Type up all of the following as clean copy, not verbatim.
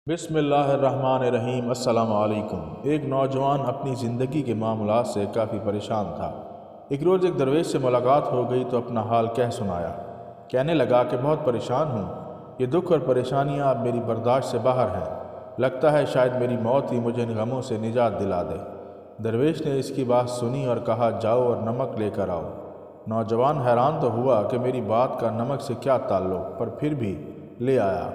بسم اللہ الرحمن الرحیم۔ السلام علیکم۔ ایک نوجوان اپنی زندگی کے معاملات سے کافی پریشان تھا۔ ایک روز ایک درویش سے ملاقات ہو گئی تو اپنا حال کہہ سنایا۔ کہنے لگا کہ بہت پریشان ہوں، یہ دکھ اور پریشانیاں اب میری برداشت سے باہر ہیں، لگتا ہے شاید میری موت ہی مجھے ان غموں سے نجات دلا دے۔ درویش نے اس کی بات سنی اور کہا جاؤ اور نمک لے کر آؤ۔ نوجوان حیران تو ہوا کہ میری بات کا نمک سے کیا تعلق، پر پھر بھی لے آیا۔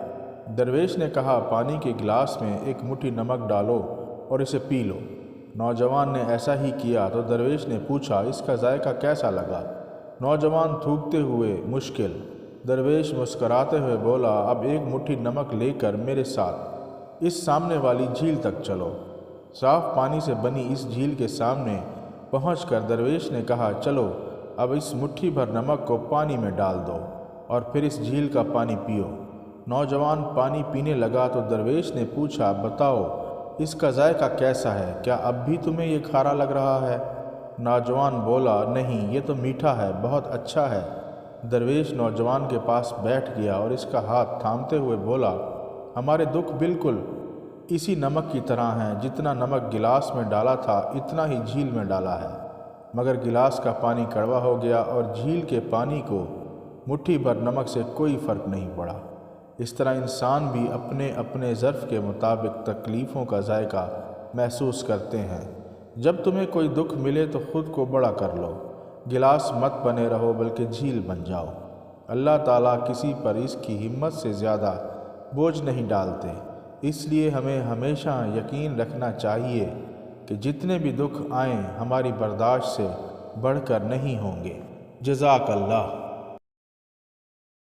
درویش نے کہا پانی کے گلاس میں ایک مٹھی نمک ڈالو اور اسے پی لو۔ نوجوان نے ایسا ہی کیا تو درویش نے پوچھا اس کا ذائقہ کیسا لگا؟ نوجوان تھوکتے ہوئے مشکل۔ درویش مسکراتے ہوئے بولا اب ایک مٹھی نمک لے کر میرے ساتھ اس سامنے والی جھیل تک چلو۔ صاف پانی سے بنی اس جھیل کے سامنے پہنچ کر درویش نے کہا چلو اب اس مٹھی بھر نمک کو پانی میں ڈال دو اور پھر اس جھیل کا پانی پیو۔ نوجوان پانی پینے لگا تو درویش نے پوچھا بتاؤ اس کا ذائقہ کیسا ہے، کیا اب بھی تمہیں یہ کھارا لگ رہا ہے؟ نوجوان بولا نہیں، یہ تو میٹھا ہے، بہت اچھا ہے۔ درویش نوجوان کے پاس بیٹھ گیا اور اس کا ہاتھ تھامتے ہوئے بولا ہمارے دکھ بالکل اسی نمک کی طرح ہیں، جتنا نمک گلاس میں ڈالا تھا اتنا ہی جھیل میں ڈالا ہے، مگر گلاس کا پانی کڑوا ہو گیا اور جھیل کے پانی کو مٹھی بھر نمک سے کوئی فرق نہیں پڑا۔ اس طرح انسان بھی اپنے اپنے ظرف کے مطابق تکلیفوں کا ذائقہ محسوس کرتے ہیں۔ جب تمہیں کوئی دکھ ملے تو خود کو بڑا کر لو، گلاس مت بنے رہو بلکہ جھیل بن جاؤ۔ اللہ تعالیٰ کسی پر اس کی ہمت سے زیادہ بوجھ نہیں ڈالتے، اس لیے ہمیں ہمیشہ یقین رکھنا چاہیے کہ جتنے بھی دکھ آئیں ہماری برداشت سے بڑھ کر نہیں ہوں گے۔ جزاک اللہ۔